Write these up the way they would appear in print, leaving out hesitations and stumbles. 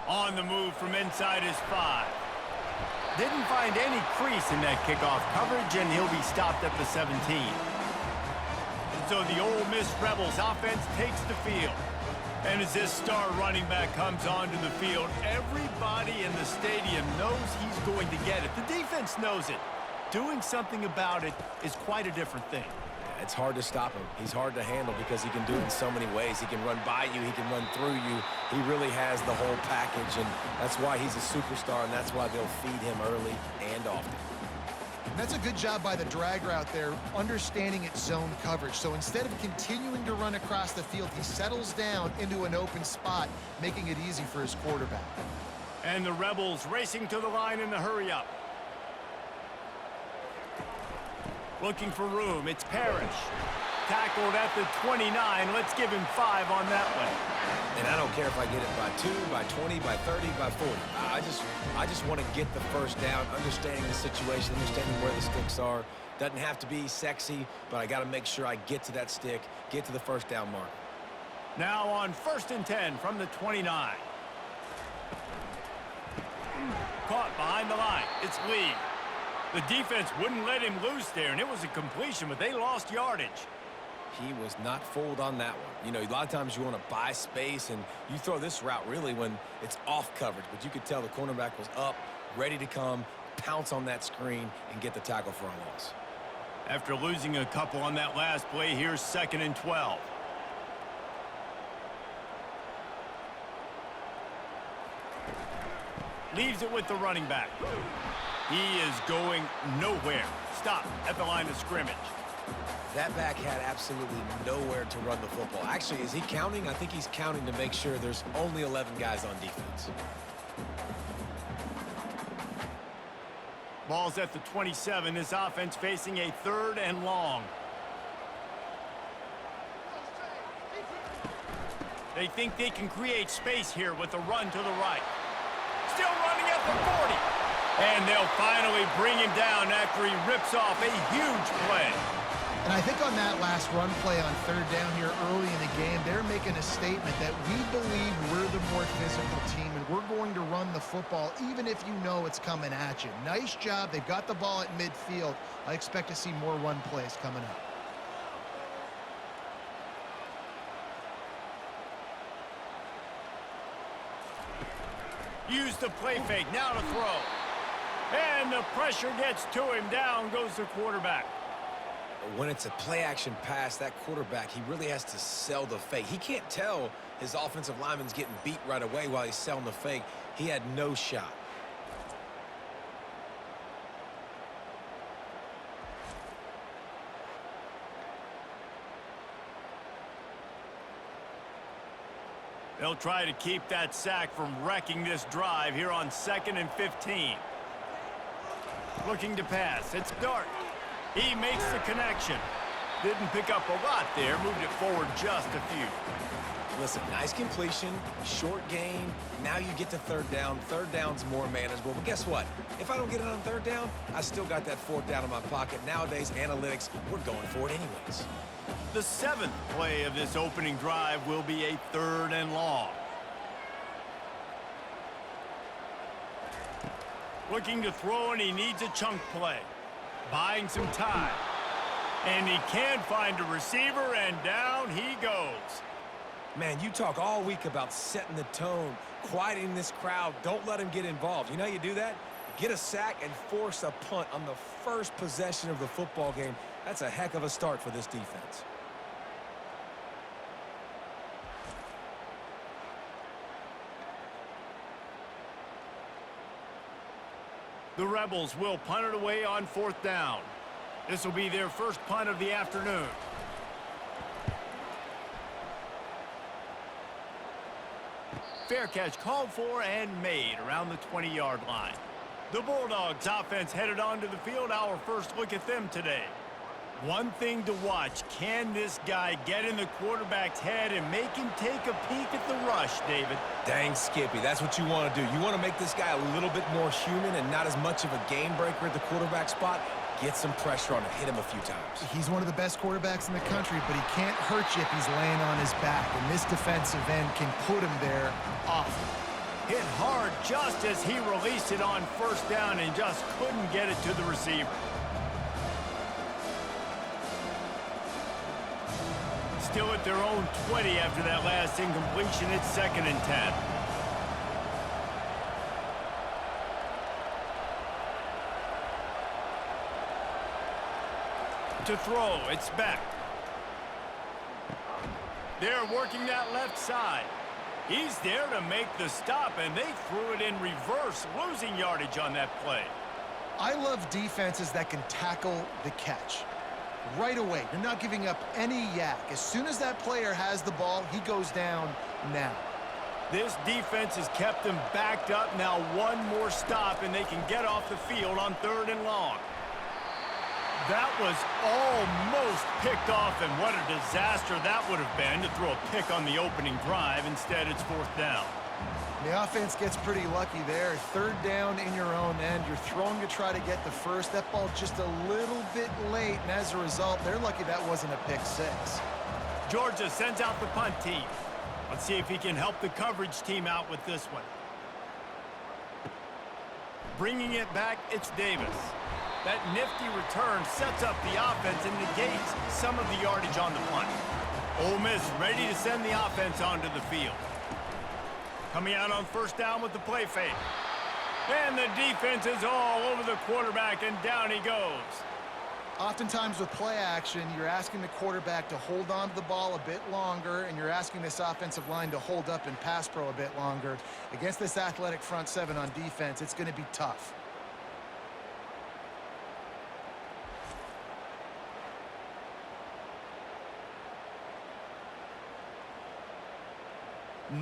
On the move from inside his 5. Didn't find any crease in that kickoff coverage, and he'll be stopped at the 17. So the Ole Miss Rebels offense takes the field. And as this star running back comes onto the field, everybody in the stadium knows he's going to get it. The defense knows it. Doing something about it is quite a different thing. It's hard to stop him. He's hard to handle because he can do it in so many ways. He can run by you. He can run through you. He really has the whole package, and that's why he's a superstar, and that's why they'll feed him early and often. And that's a good job by the drag route there, understanding its zone coverage. So instead of continuing to run across the field, he settles down into an open spot, making it easy for his quarterback. And the Rebels racing to the line in the hurry-up. Looking for room, it's Parrish. Tackled at the 29. Let's give him 5 on that one. And I don't care if I get it by 2, by 20, by 30, by 40. I just want to get the first down, understanding the situation, understanding where the sticks are. Doesn't have to be sexy, but I got to make sure I get to that stick, get to the first down mark. Now on 1st and 10 from the 29. Caught behind the line. It's Lee. The defense wouldn't let him loose there, and it was a completion, but they lost yardage. He was not fooled on that one. You know, a lot of times you want to buy space, and you throw this route really when it's off coverage. But you could tell the cornerback was up, ready to come, pounce on that screen, and get the tackle for a loss. After losing a couple on that last play, here's 2nd and 12. Leaves it with the running back. He is going nowhere. Stopped at the line of scrimmage. That back had absolutely nowhere to run the football. Actually, is he counting? I think he's counting to make sure there's only 11 guys on defense. Ball's at the 27. This offense facing a 3rd and long. They think they can create space here with a run to the right. Still running at the 40. And they'll finally bring him down after he rips off a huge play. And I think on that last run play on 3rd down here early in the game, they're making a statement that we believe we're the more physical team and we're going to run the football even if you know it's coming at you. Nice job. They've got the ball at midfield. I expect to see more run plays coming up. Use the play fake. Now to throw. And the pressure gets to him. Down goes the quarterback. When it's a play-action pass, that quarterback, he really has to sell the fake. He can't tell his offensive lineman's getting beat right away while he's selling the fake. He had no shot. They'll try to keep that sack from wrecking this drive here on 2nd and 15. Looking to pass. It's Dart. He makes the connection. Didn't pick up a lot there. Moved it forward just a few. Listen, nice completion, short gain. Now you get to 3rd down. 3rd down's more manageable. But guess what? If I don't get it on 3rd down, I still got that 4th down in my pocket. Nowadays, analytics, we're going for it anyways. The 7th play of this opening drive will be a 3rd and long. Looking to throw, and he needs a chunk play. Buying some time. And he can find a receiver, and down he goes. Man, you talk all week about setting the tone, quieting this crowd. Don't let him get involved. You know how you do that? Get a sack and force a punt on the first possession of the football game. That's a heck of a start for this defense. The Rebels will punt it away on 4th down. This will be their first punt of the afternoon. Fair catch called for and made around the 20-yard line. The Bulldogs offense headed onto the field. Our first look at them today. One thing to watch, can this guy get in the quarterback's head and make him take a peek at the rush, David? Dang, Skippy, that's what you want to do. You want to make this guy a little bit more human and not as much of a game breaker at the quarterback spot. Get some pressure on him, hit him a few times. He's one of the best quarterbacks in the country, but he can't hurt you if he's laying on his back, and this defensive end can put him there often. Hit hard just as he released it on first down and just couldn't get it to the receiver. Still at their own 20 after that last incompletion. It's 2nd and 10. To throw, it's Beck. They're working that left side. He's there to make the stop, and they threw it in reverse, losing yardage on that play. I love defenses that can tackle the catch. Right away, you're not giving up any yak. As soon as that player has the ball, he goes down now. This defense has kept them backed up. Now one more stop, and they can get off the field on 3rd and long. That was almost picked off, and what a disaster that would have been to throw a pick on the opening drive. Instead, it's 4th down. The offense gets pretty lucky there. 3rd down in your own end. You're throwing to try to get the first. That ball just a little bit late, and as a result, they're lucky that wasn't a pick 6. Georgia sends out the punt team. Let's see if he can help the coverage team out with this one. Bringing it back, it's Davis. That nifty return sets up the offense and negates some of the yardage on the punt. Ole Miss ready to send the offense onto the field. Coming out on 1st down with the play fake. And the defense is all over the quarterback, and down he goes. Oftentimes with play action, you're asking the quarterback to hold on to the ball a bit longer, and you're asking this offensive line to hold up in pass pro a bit longer. Against this athletic front 7 on defense, it's going to be tough.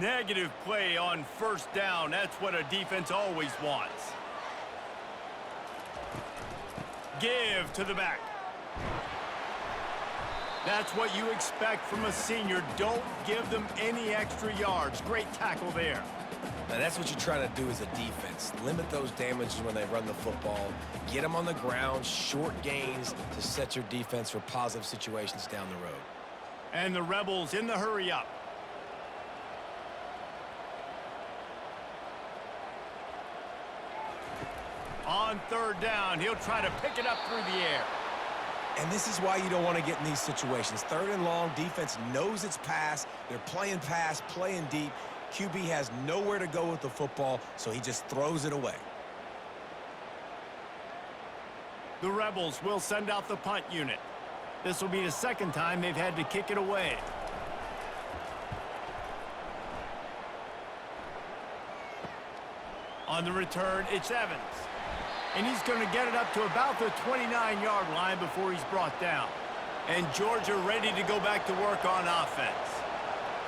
Negative play on 1st down. That's what a defense always wants. Give to the back. That's what you expect from a senior. Don't give them any extra yards. Great tackle there. Now that's what you're trying to do as a defense. Limit those damages when they run the football. Get them on the ground, short gains to set your defense for positive situations down the road. And the Rebels in the hurry up. On 3rd down, he'll try to pick it up through the air. And this is why you don't want to get in these situations. 3rd and long, defense knows it's pass. They're playing pass, playing deep. QB has nowhere to go with the football, so he just throws it away. The Rebels will send out the punt unit. This will be the 2nd time they've had to kick it away. On the return, it's Evans. And he's going to get it up to about the 29-yard line before he's brought down. And Georgia ready to go back to work on offense.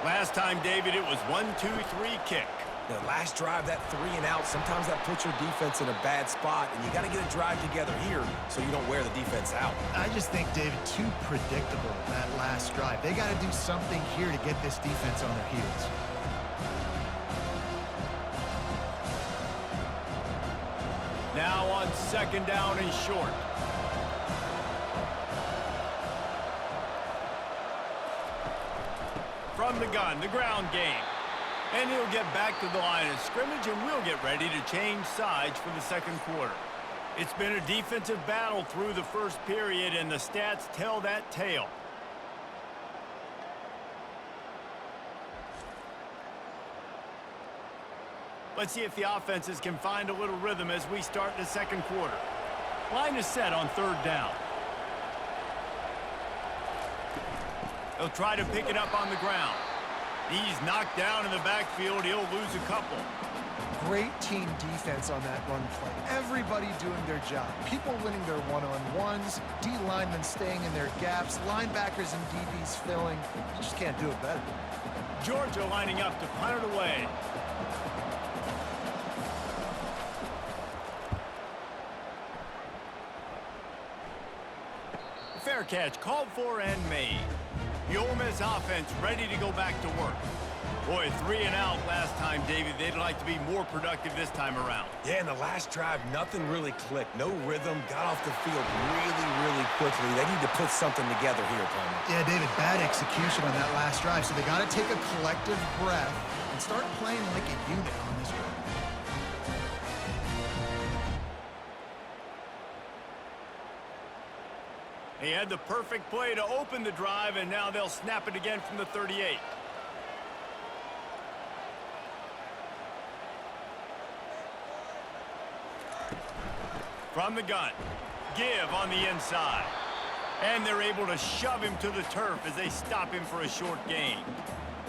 Last time, David, it was 1-2-3 kick. The last drive, that 3 and out, sometimes that puts your defense in a bad spot, and you got to get a drive together here so you don't wear the defense out. I just think, David, too predictable that last drive. They got to do something here to get this defense on their heels. Now on 2nd down and short. From the gun, the ground game. And he'll get back to the line of scrimmage, and we'll get ready to change sides for the 2nd quarter. It's been a defensive battle through the 1st period, and the stats tell that tale. Let's see if the offenses can find a little rhythm as we start the 2nd quarter. Line is set on 3rd down. He'll try to pick it up on the ground. He's knocked down in the backfield. He'll lose a couple. Great team defense on that run play. Everybody doing their job. People winning their one-on-ones, D linemen staying in their gaps, linebackers and DBs filling. You just can't do it better. Georgia lining up to punt it away. Fair catch called for and made. The Ole Miss offense ready to go back to work. Boy, 3 and out last time, David. They'd like to be more productive this time around. Yeah, in the last drive, nothing really clicked. No rhythm, got off the field really quickly. They need to put something together here, Palmer. Yeah, David, bad execution on that last drive. So they got to take a collective breath and and start playing like a unit on this drive. He had the perfect play to open the drive, and now they'll snap it again from the 38. From the gun, give on the inside. And they're able to shove him to the turf as they stop him for a short gain.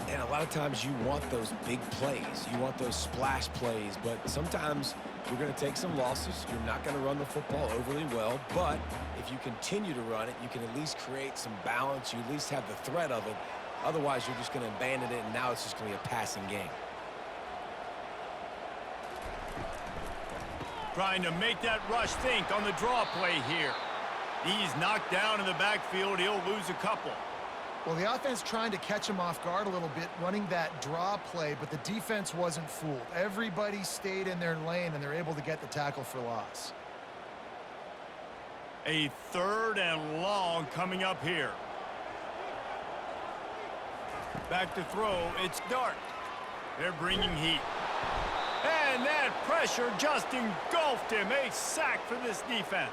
And a lot of times you want those big plays. You want those splash plays, but sometimes you're going to take some losses. You're not going to run the football overly well, but if you continue to run it, you can at least create some balance. You at least have the threat of it. Otherwise, you're just going to abandon it, and now it's just going to be a passing game. Trying to make that rush think on the draw play here. He's knocked down in the backfield. He'll lose a couple. Well, the offense trying to catch him off guard a little bit, running that draw play, but the defense wasn't fooled. Everybody stayed in their lane, and they're able to get the tackle for loss. A 3rd and long coming up here. Back to throw. It's Dart. They're bringing heat. And that pressure just engulfed him. A sack for this defense.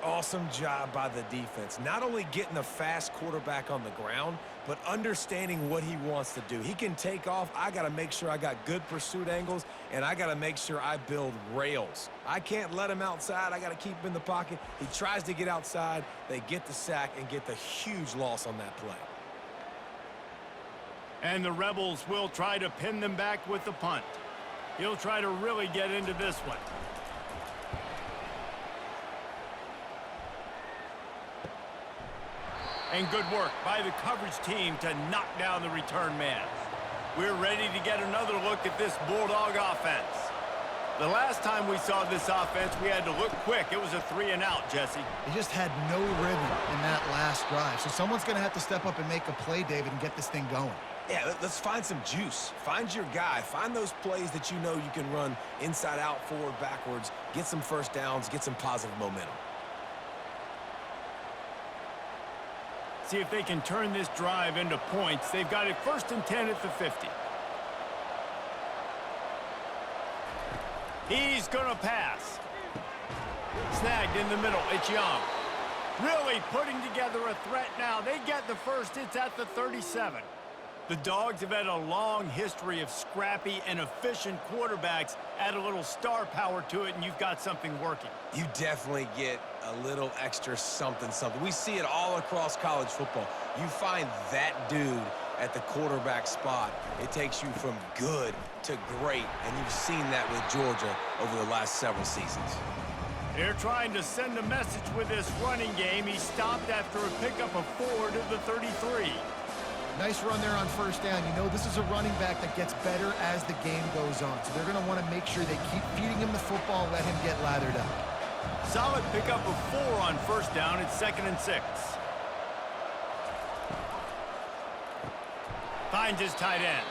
Awesome job by the defense. Not only getting a fast quarterback on the ground, but understanding what he wants to do. He can take off. I got to make sure I got good pursuit angles, and I got to make sure I build rails. I can't let him outside. I got to keep him in the pocket. He tries to get outside. They get the sack and get the huge loss on that play. And the Rebels will try to pin them back with the punt. He'll try to really get into this one. And good work by the coverage team to knock down the return man. We're ready to get another look at this Bulldog offense. The last time we saw this offense, we had to look quick. It was a 3-and-out, Jesse. They just had no rhythm in that last drive. So someone's going to have to step up and make a play, David, and get this thing going. Yeah, let's find some juice. Find your guy. Find those plays that you know you can run inside out, forward, backwards. Get some first downs. Get some positive momentum. See if they can turn this drive into points. They've got it 1st and 10 at the 50. He's going to pass. Snagged in the middle. It's Young. Really putting together a threat now. They get the first. It's at the 37. The Dogs have had a long history of scrappy and efficient quarterbacks. Add a little star power to it, and you've got something working. You definitely get a little extra something. We see it all across college football. You find that dude at the quarterback spot, it takes you from good to great, and you've seen that with Georgia over the last several seasons. They're trying to send a message with this running game. He stopped after a pickup of 4 to the 33. Nice run there on 1st down. You know, this is a running back that gets better as the game goes on. So they're going to want to make sure they keep feeding him the football and let him get lathered up. Solid pickup of 4 on 1st down. It's 2nd and 6. Finds his tight end.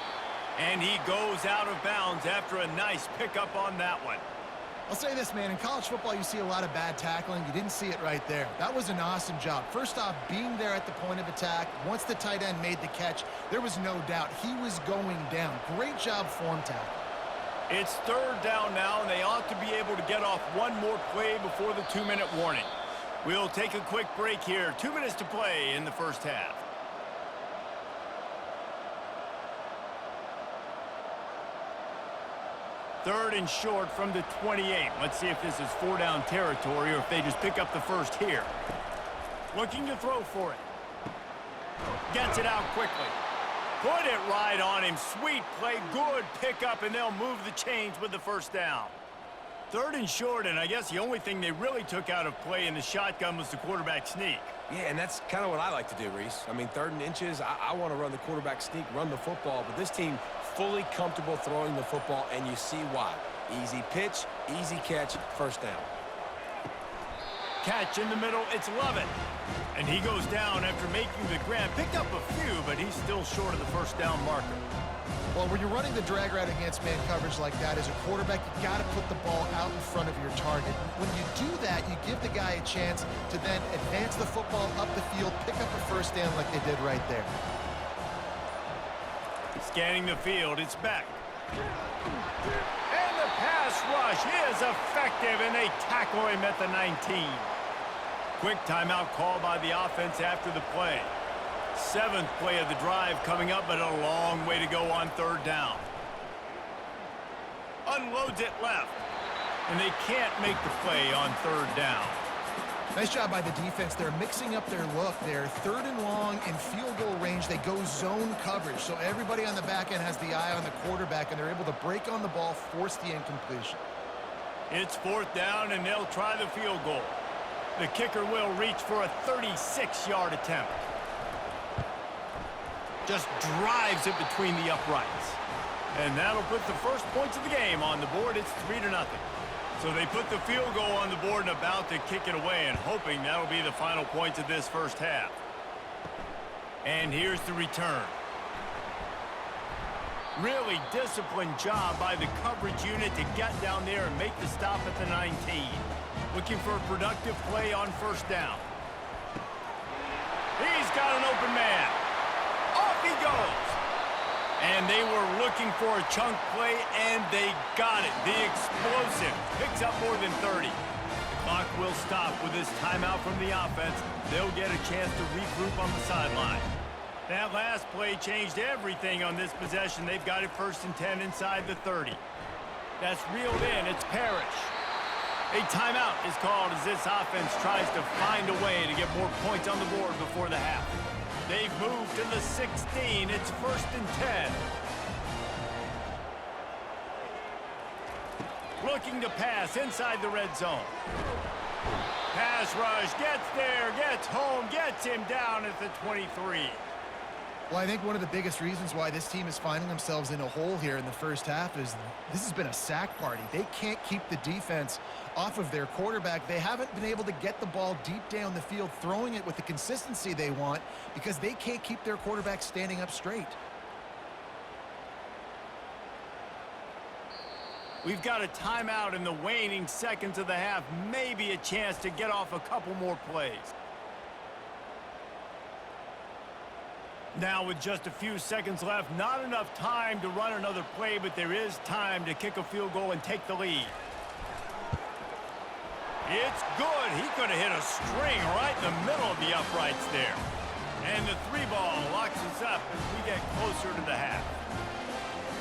And he goes out of bounds after a nice pickup on that one. I'll say this, man. In college football, you see a lot of bad tackling. You didn't see it right there. That was an awesome job. First off, being there at the point of attack. Once the tight end made the catch, there was no doubt he was going down. Great job form tackle. It's 3rd down now, and they ought to be able to get off one more play before the 2-minute warning. We'll take a quick break here. 2 minutes to play in the 1st half. Third and short from the 28. Let's see if this is 4-down territory or if they just pick up the first here. Looking to throw for it. Gets it out quickly. Put it right on him. Sweet play. Good pickup, and they'll move the chains with the 1st down. 3rd and short, and I guess the only thing they really took out of play in the shotgun was the quarterback sneak. Yeah, and that's kind of what I like to do, Reese. I mean, 3rd and inches, I want to run the quarterback sneak, run the football, but this team fully comfortable throwing the football, and you see why. Easy pitch, easy catch, 1st down. Catch in the middle, it's Lovett. And he goes down after making the grab. Picked up a few, but he's still short of the 1st down marker. Well, when you're running the drag route against man coverage like that, as a quarterback, you got to put the ball out in front of your target. When you do that, you give the guy a chance to then advance the football up the field, pick up a 1st down like they did right there. Scanning the field, it's Beck. And the pass rush is effective, and they tackle him at the 19. Quick timeout call by the offense after the play. 7th play of the drive coming up, but a long way to go on 3rd down. Unloads it left, and they can't make the play on 3rd down. Nice job by the defense. They're mixing up their look. They're 3rd and long in field goal range. They go zone coverage, so everybody on the back end has the eye on the quarterback, and they're able to break on the ball, force the incompletion. It's 4th down, and they'll try the field goal. The kicker will reach for a 36-yard attempt. Just drives it between the uprights. And that'll put the first points of the game on the board. It's 3-0. So they put the field goal on the board and about to kick it away, and hoping that'll be the final points of this first half. And here's the return. Really disciplined job by the coverage unit to get down there and make the stop at the 19. Looking for a productive play on 1st down. He's got an open man. Off he goes. And they were looking for a chunk play, and they got it. The explosive picks up more than 30. The clock will stop with this timeout from the offense. They'll get a chance to regroup on the sideline. That last play changed everything on this possession. They've got it 1st and 10 inside the 30. That's reeled in. It's Parrish. A timeout is called as this offense tries to find a way to get more points on the board before the half. They've moved to the 16. It's 1st and 10. Looking to pass inside the red zone. Pass rush, gets there, gets home, gets him down at the 23. Well, I think one of the biggest reasons why this team is finding themselves in a hole here in the first half is this has been a sack party. They can't keep the defense off of their quarterback. They haven't been able to get the ball deep down the field, throwing it with the consistency they want because they can't keep their quarterback standing up straight. We've got a timeout in the waning seconds of the half. Maybe a chance to get off a couple more plays. Now with just a few seconds left, not enough time to run another play, but there is time to kick a field goal and take the lead. It's good. He could have hit a string right in the middle of the uprights there. And the 3-ball locks us up as we get closer to the half.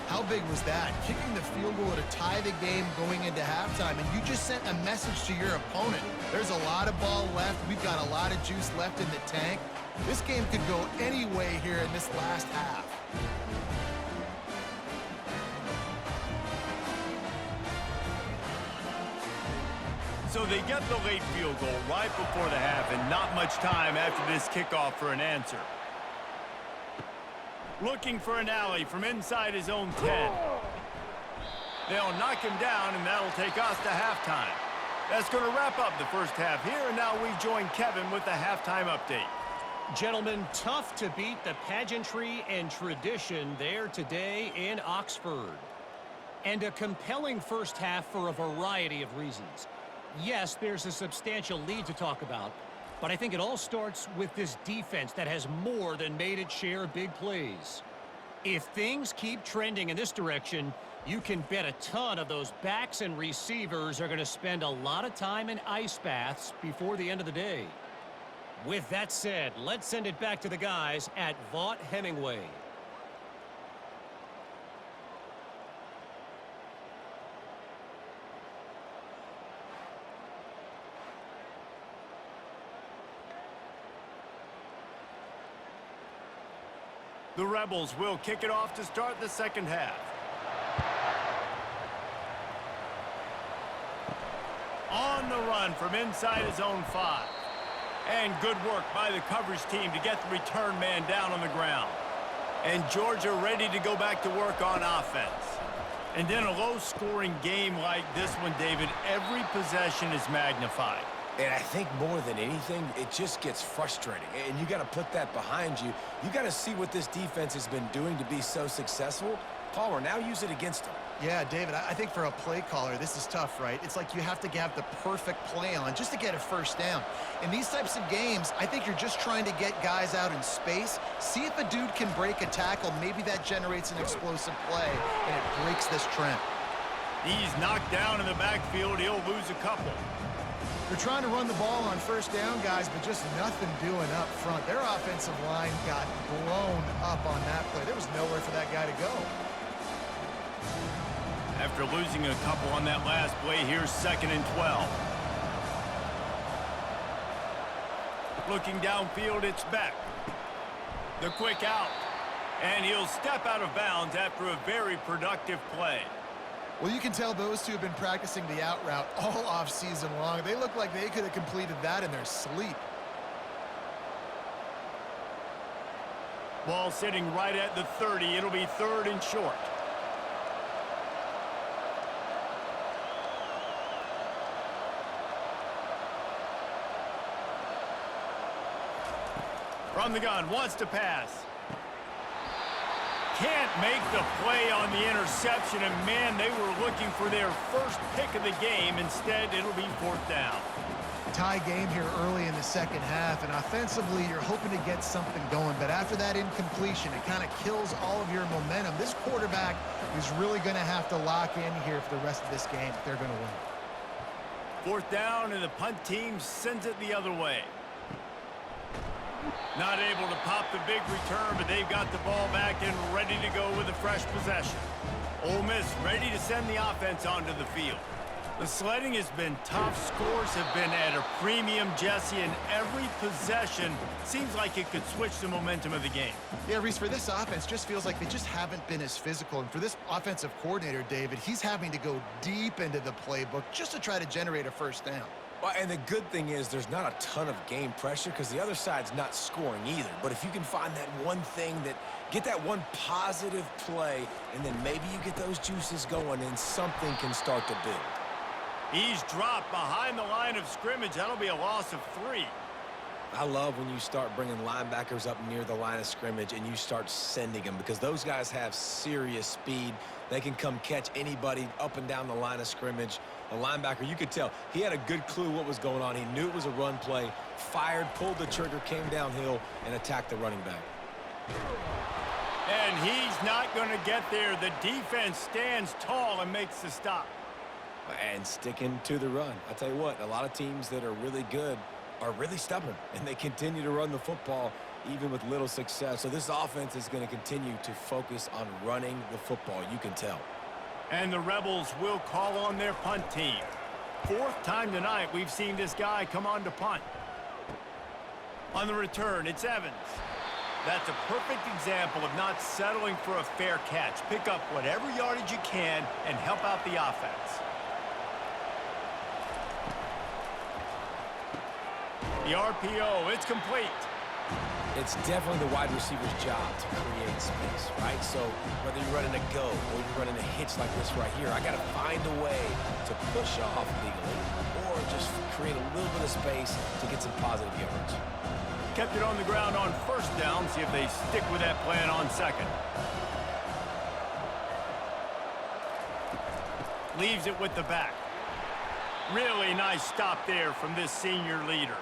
How big was that? Kicking the field goal to tie the game going into halftime, and you just sent a message to your opponent. There's a lot of ball left. We've got a lot of juice left in the tank. This game could go any way here in this last half. So they get the late field goal right before the half, and not much time after this kickoff for an answer. Looking for an alley from inside his own 10. They'll knock him down, and that'll take us to halftime. That's going to wrap up the first half here, and now we join Kevin with the halftime update. Gentlemen, tough to beat the pageantry and tradition there today in Oxford. And a compelling first half for a variety of reasons. Yes, there's a substantial lead to talk about, but I think it all starts with this defense that has more than made its share of big plays. If things keep trending in this direction, you can bet a ton of those backs and receivers are going to spend a lot of time in ice baths before the end of the day. With that said, let's send it back to the guys at Vaught Hemingway. The Rebels will kick it off to start the second half. On the run from inside his own 5. And good work by the coverage team to get the return man down on the ground. And Georgia ready to go back to work on offense. And in a low-scoring game like this one, David, every possession is magnified. And I think more than anything, it just gets frustrating. And you got to put that behind you. You got to see what this defense has been doing to be so successful. Palmer, now use it against them. Yeah, David, I think for a play caller, this is tough, right? It's like you have to have the perfect play on just to get a first down. In these types of games, I think you're just trying to get guys out in space, see if a dude can break a tackle. Maybe that generates an explosive play, and it breaks this trend. He's knocked down in the backfield. He'll lose a couple. They're trying to run the ball on first down, guys, but just nothing doing up front. Their offensive line got blown up on that play. There was nowhere for that guy to go. After losing a couple on that last play, here's 2nd and 12. Looking downfield, it's Beck. The quick out. And he'll step out of bounds after a very productive play. Well, you can tell those two have been practicing the out route all off season long. They look like they could have completed that in their sleep. Ball sitting right at the 30. It'll be 3rd and short. From the gun, wants to pass. Can't make the play on the interception, and man, they were looking for their first pick of the game. Instead, it'll be 4th down. Tie game here early in the second half, and offensively, you're hoping to get something going, but after that incompletion, it kind of kills all of your momentum. This quarterback is really going to have to lock in here for the rest of this game if they're going to win. 4th down, and the punt team sends it the other way. Not able to pop the big return, but they've got the ball back and ready to go with a fresh possession. Ole Miss ready to send the offense onto the field. The sledding has been tough. Scores have been at a premium, Jesse, and every possession seems like it could switch the momentum of the game. Yeah, Reese, for this offense, just feels like they just haven't been as physical. And for this offensive coordinator, David, he's having to go deep into the playbook just to try to generate a first down. Well, and the good thing is there's not a ton of game pressure because the other side's not scoring either. But if you can find that one thing get that one positive play, and then maybe you get those juices going and something can start to build. He's dropped behind the line of scrimmage. That'll be a loss of 3. I love when you start bringing linebackers up near the line of scrimmage and you start sending them because those guys have serious speed. They can come catch anybody up and down the line of scrimmage. The linebacker, you could tell, he had a good clue what was going on. He knew it was a run play, fired, pulled the trigger, came downhill, and attacked the running back. And he's not going to get there. The defense stands tall and makes the stop. And sticking to the run. I tell you what, a lot of teams that are really good are really stubborn, and they continue to run the football even with little success. So this offense is going to continue to focus on running the football, you can tell. And the Rebels will call on their punt team. 4th time tonight we've seen this guy come on to punt. On the return, it's Evans. That's a perfect example of not settling for a fair catch. Pick up whatever yardage you can and help out the offense. The RPO, it's complete. It's definitely the wide receiver's job to create space, right? So whether you're running a go or you're running a hitch like this right here, I got to find a way to push off legally or just create a little bit of space to get some positive yards. Kept it on the ground on 1st down. See if they stick with that plan on 2nd. Leaves it with the back. Really nice stop there from this senior leader.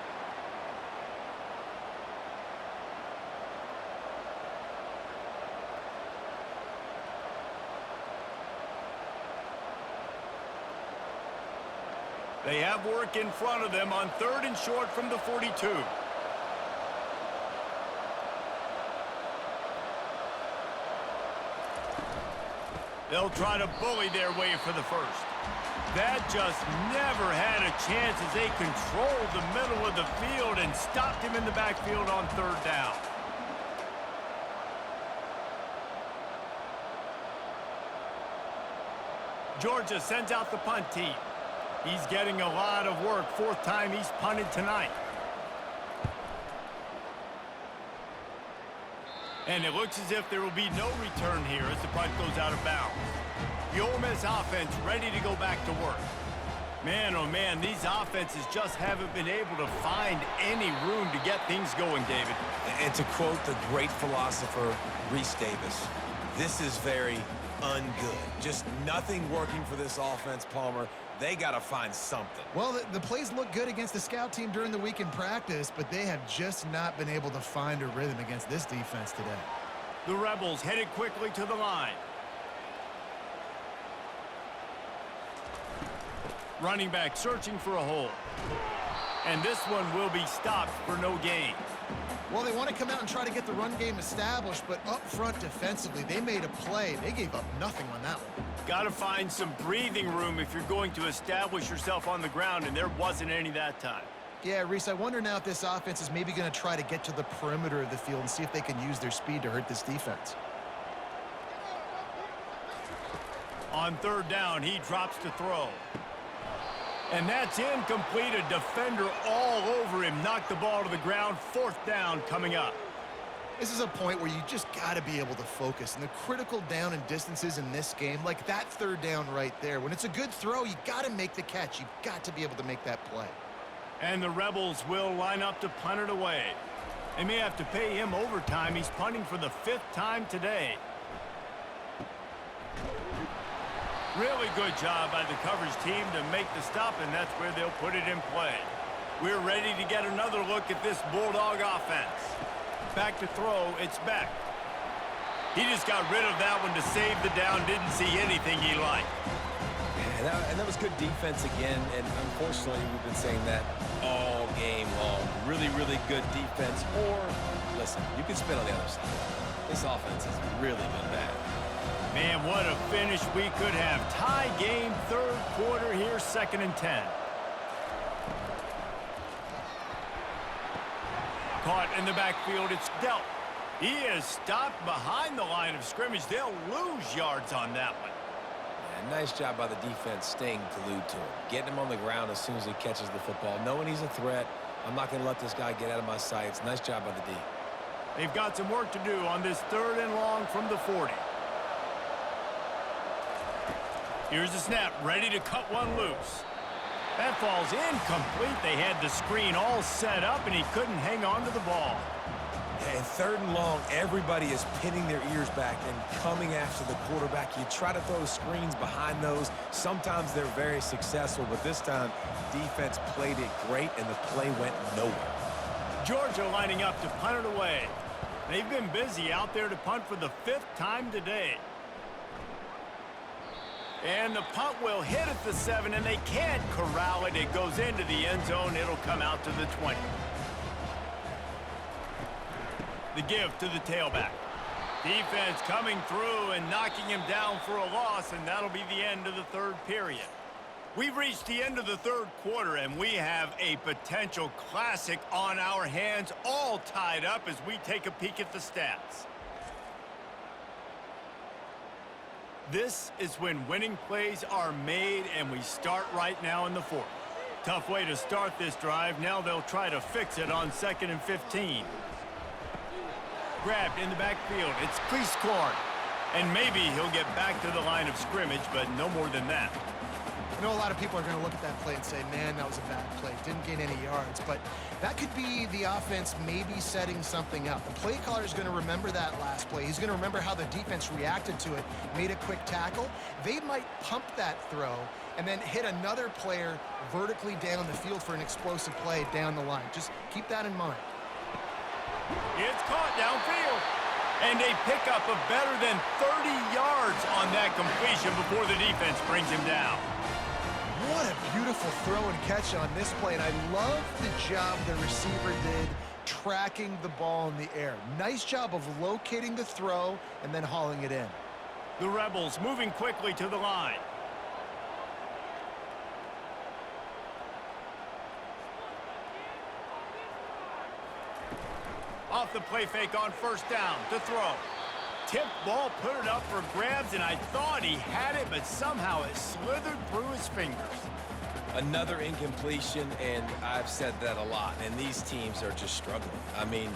They have work in front of them on 3rd and short from the 42. They'll try to bully their way for the first. That just never had a chance as they controlled the middle of the field and stopped him in the backfield on 3rd down. Georgia sends out the punt team. He's getting a lot of work. 4th time he's punted tonight. And it looks as if there will be no return here as the punt goes out of bounds. The Ole Miss offense ready to go back to work. Man, oh man, these offenses just haven't been able to find any room to get things going, David. And to quote the great philosopher, Reese Davis, this is very ungood. Just nothing working for this offense, Palmer. They got to find something. Well, the plays look good against the scout team during the week in practice, but they have just not been able to find a rhythm against this defense today. The Rebels headed quickly to the line. Running back searching for a hole. And this one will be stopped for no gain. Well, they want to come out and try to get the run game established, but up front defensively, they made a play. They gave up nothing on that one. Got to find some breathing room if you're going to establish yourself on the ground, and there wasn't any that time. Yeah, Reese, I wonder now if this offense is maybe going to try to get to the perimeter of the field and see if they can use their speed to hurt this defense. On third down, he drops to throw. And that's incomplete. A defender all over him. Knocked the ball to the ground. Fourth down coming up. This is a point where you just got to be able to focus. And the critical down and distances in this game, like that third down right there, when it's a good throw, you got to make the catch. You've got to be able to make that play. And the Rebels will line up to punt it away. They may have to pay him overtime. He's punting for the 5th time today. Really good job by the coverage team to make the stop, and that's where they'll put it in play. We're ready to get another look at this Bulldog offense. Back to throw, it's Beck. He just got rid of that one to save the down, didn't see anything he liked. And that was good defense again, and unfortunately we've been saying that all game long. Really, really good defense, or, listen, you can spin on the other side. This offense has really been bad. Man, what a finish we could have. Tie game, third quarter here, 2nd and 10. Caught in the backfield, it's dealt. He is stopped behind the line of scrimmage. They'll lose yards on that one. Yeah, nice job by the defense staying glued to him. Getting him on the ground as soon as he catches the football. Knowing he's a threat, I'm not going to let this guy get out of my sights. Nice job by the D. They've got some work to do on this 3rd and long from the 40. Here's the snap, ready to cut one loose. That falls incomplete. They had the screen all set up, and he couldn't hang on to the ball. And 3rd and long, everybody is pinning their ears back and coming after the quarterback. You try to throw screens behind those. Sometimes they're very successful, but this time, defense played it great, and the play went nowhere. Georgia lining up to punt it away. They've been busy out there to punt for the 5th time today. And the punt will hit at the 7, and they can't corral it. It goes into the end zone. It'll come out to the 20. The give to the tailback. Defense coming through and knocking him down for a loss, and that'll be the end of the 3rd period. We've reached the end of the 3rd quarter, and we have a potential classic on our hands, all tied up as we take a peek at the stats. This is when winning plays are made, and we start right now in the 4th. Tough way to start this drive. Now they'll try to fix it on 2nd and 15. Grabbed in the backfield. It's Cleese-Corn. And maybe he'll get back to the line of scrimmage, but no more than that. I know a lot of people are going to look at that play and say, man, that was a bad play. Didn't gain any yards. But that could be the offense maybe setting something up. The play caller is going to remember that last play. He's going to remember how the defense reacted to it, made a quick tackle. They might pump that throw and then hit another player vertically down the field for an explosive play down the line. Just keep that in mind. It's caught downfield. And a pickup of better than 30 yards on that completion before the defense brings him down. What a beautiful throw and catch on this play, and I love the job the receiver did tracking the ball in the air. Nice job of locating the throw and then hauling it in. The Rebels moving quickly to the line. Off the play fake on 1st down to throw. Tipped ball, put it up for grabs, and I thought he had it, but somehow it slithered through his fingers. Another incompletion, and I've said that a lot, and these teams are just struggling. I mean,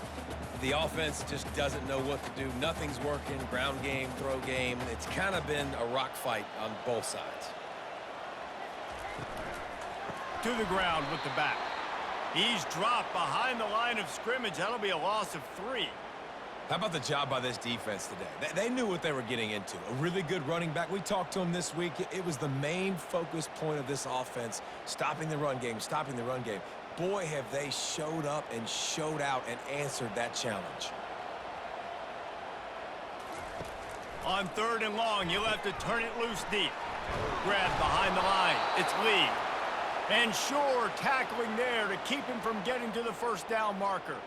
the offense just doesn't know what to do. Nothing's working, ground game, throw game. It's kind of been a rock fight on both sides. To the ground with the back. He's dropped behind the line of scrimmage. That'll be a loss of 3. How about the job by this defense today? They knew what they were getting into. A really good running back. We talked to him this week. It was the main focus point of this offense, stopping the run game, stopping the run game. Boy, have they showed up and showed out and answered that challenge. On 3rd and long, you'll have to turn it loose deep. Grab behind the line. It's Lee. And Shore tackling there to keep him from getting to the first down marker.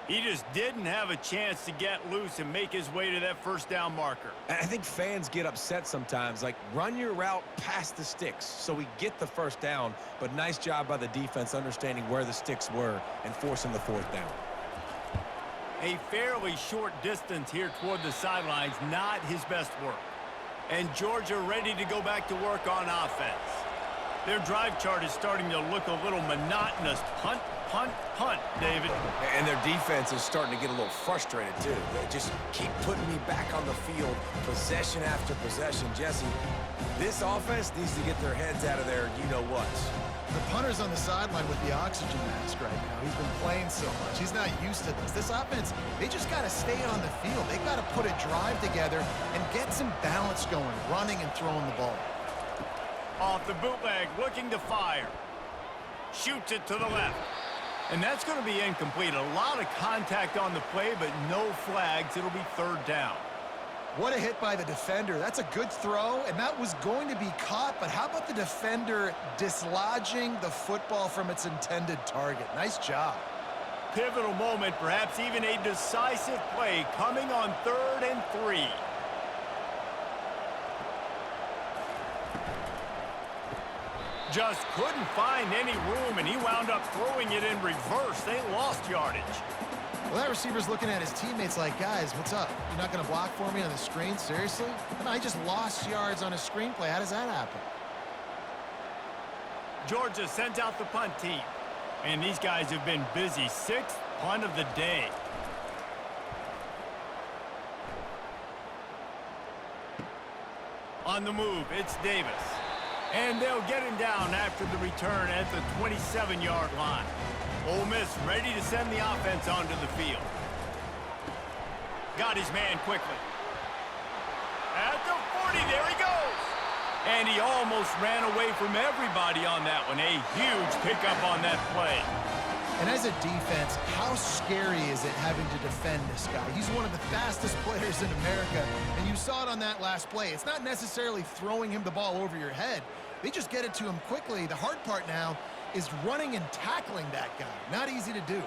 He just didn't have a chance to get loose and make his way to that first down marker. I think fans get upset sometimes, like run your route past the sticks so we get the first down, but nice job by the defense understanding where the sticks were and forcing the 4th down. A fairly short distance here toward the sidelines, not his best work. And Georgia ready to go back to work on offense. Their drive chart is starting to look a little monotonous. Punt, punt, punt, David. And their defense is starting to get a little frustrated, too. They just keep putting me back on the field, possession after possession. Jesse, this offense needs to get their heads out of there, you-know-what. The punter's on the sideline with the oxygen mask right now. He's been playing so much. He's not used to this. This offense, they just got to stay on the field. They've got to put a drive together and get some balance going, running and throwing the ball. Off the bootleg, looking to fire. Shoots it to the left. And that's going to be incomplete. A lot of contact on the play, but no flags. It'll be 3rd down. What a hit by the defender. That's a good throw, and that was going to be caught, but how about the defender dislodging the football from its intended target? Nice job. Pivotal moment, perhaps even a decisive play coming on 3rd and 3. Just couldn't find any room, and he wound up throwing it in reverse. They lost yardage. Well, that receiver's looking at his teammates like, guys, what's up? You're not going to block for me on the screen? Seriously? And I just lost yards on a screenplay. How does that happen? Georgia sends out the punt team. And these guys have been busy. 6th punt of the day. On the move, it's Davis. And they'll get him down after the return at the 27-yard line. Ole Miss ready to send the offense onto the field. Got his man quickly. At the 40, there he goes. And he almost ran away from everybody on that one. A huge pickup on that play. And as a defense, how scary is it having to defend this guy? He's one of the fastest players in America, and you saw it on that last play. It's not necessarily throwing him the ball over your head. They just get it to him quickly. The hard part now is running and tackling that guy. Not easy to do.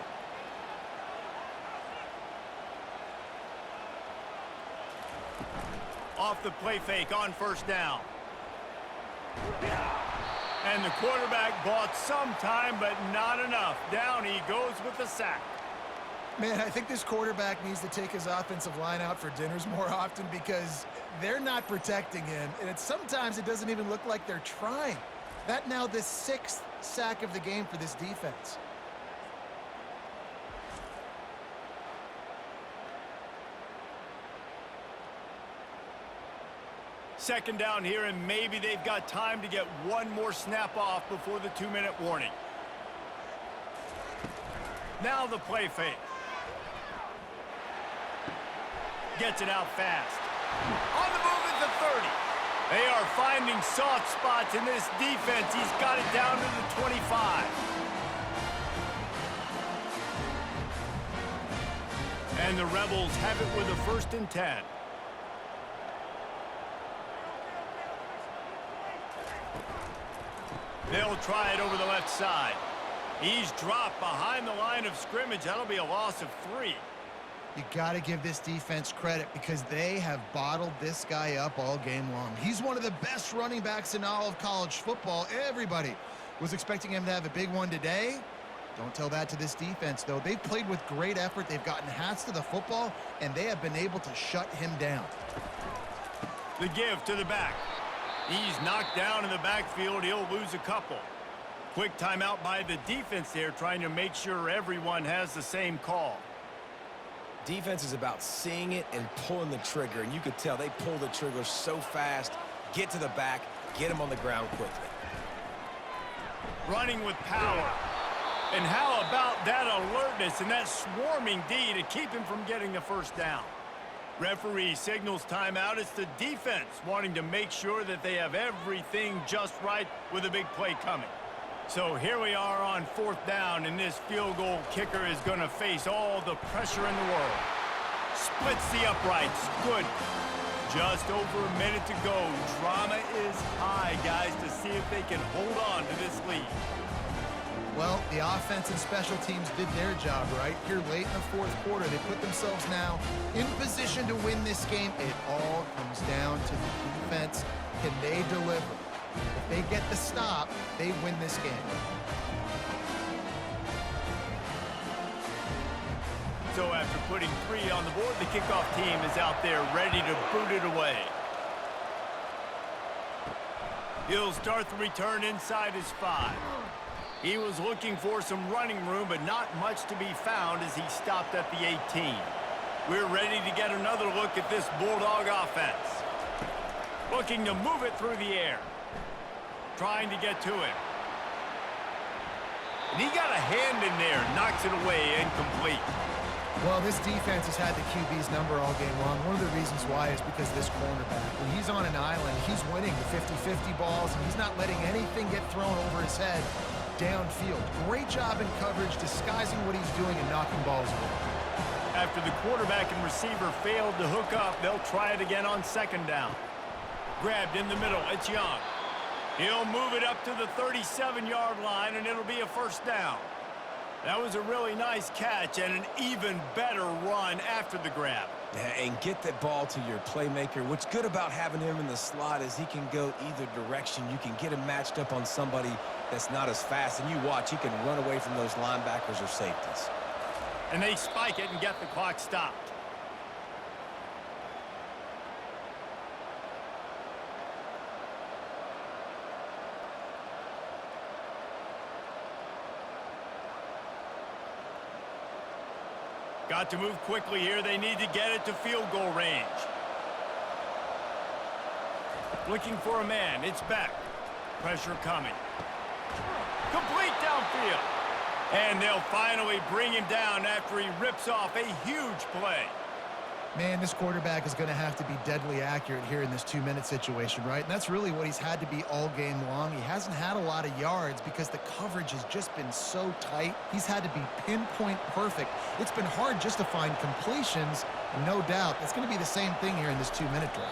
Off the play fake on 1st down. And the quarterback bought some time, but not enough. Down he goes with the sack. Man, I think this quarterback needs to take his offensive line out for dinners more often because they're not protecting him. And sometimes it doesn't even look like they're trying. That now the 6th sack of the game for this defense. Second down here, and maybe they've got time to get one more snap off before the 2-minute warning. Now the play fake. Gets it out fast. On the move at the 30. They are finding soft spots in this defense. He's got it down to the 25. And the Rebels have it with a 1st and 10. They'll try it over the left side. He's dropped behind the line of scrimmage. That'll be a loss of 3. You got to give this defense credit because they have bottled this guy up all game long. He's one of the best running backs in all of college football. Everybody was expecting him to have a big one today. Don't tell that to this defense, though. They've played with great effort. They've gotten hats to the football, and they have been able to shut him down. The give to the back. He's knocked down in the backfield. He'll lose a couple. Quick timeout by the defense there, trying to make sure everyone has the same call. Defense is about seeing it and pulling the trigger, and you could tell they pull the trigger so fast, get to the back, get him on the ground quickly. Running with power. And how about that alertness and that swarming D to keep him from getting the first down? Referee signals timeout. It's the defense wanting to make sure that they have everything just right with a big play coming. So here we are on 4th down, and this field goal kicker is going to face all the pressure in the world. Splits the uprights. Good. Just over a minute to go. Drama is high, guys, to see if they can hold on to this lead. Well, the offense and special teams did their job, right? Here late in the 4th quarter, they put themselves now in position to win this game. It all comes down to the defense. Can they deliver? If they get the stop, they win this game. So after putting 3 on the board, the kickoff team is out there ready to boot it away. He'll start the return inside his 5. He was looking for some running room, but not much to be found as he stopped at the 18. We're ready to get another look at this Bulldog offense. Looking to move it through the air. Trying to get to it. And he got a hand in there, knocks it away, incomplete. Well, this defense has had the QB's number all game long. One of the reasons why is because this cornerback, when he's on an island, he's winning the 50-50 balls, and he's not letting anything get thrown over his head downfield. Great job in coverage, disguising what he's doing and knocking balls away. After the quarterback and receiver failed to hook up, they'll try it again on 2nd down. Grabbed in the middle, it's Young. He'll move it up to the 37-yard line, and it'll be a 1st down. That was a really nice catch and an even better run after the grab. Yeah, and get that ball to your playmaker. What's good about having him in the slot is he can go either direction. You can get him matched up on somebody that's not as fast, and you watch, he can run away from those linebackers or safeties. And they spike it and get the clock stopped. Got to move quickly here. They need to get it to field goal range. Looking for a man. It's Beck. Pressure coming. Complete downfield. And they'll finally bring him down after he rips off a huge play. Man, this quarterback is going to have to be deadly accurate here in this 2-minute situation, right? And that's really what he's had to be all game long. He hasn't had a lot of yards because the coverage has just been so tight. He's had to be pinpoint perfect. It's been hard just to find completions, and no doubt that's going to be the same thing here in this 2-minute drive.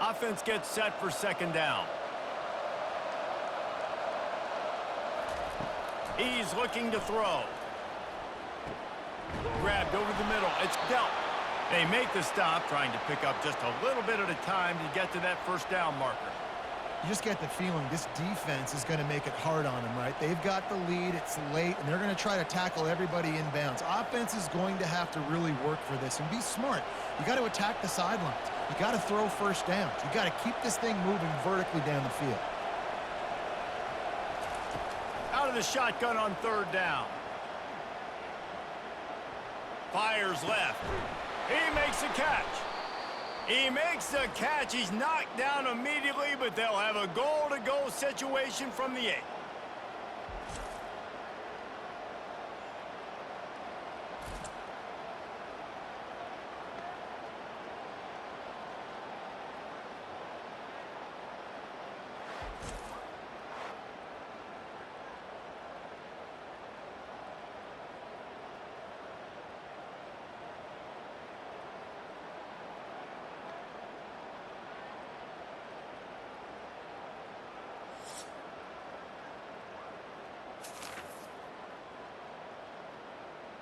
Offense gets set for 2nd down. He's looking to throw. Grabbed over the middle. It's dealt. They make the stop, trying to pick up just a little bit at a time to get to that 1st down marker. You just get the feeling this defense is going to make it hard on them, right? They've got the lead, it's late, and they're going to try to tackle everybody inbounds. Offense is going to have to really work for this and be smart. You got to attack the sidelines. You got to throw 1st downs. You got to keep this thing moving vertically down the field. Out of the shotgun on 3rd down. Fires left. He makes a catch. He makes the catch. He's knocked down immediately, but they'll have a goal-to-go situation from the 8.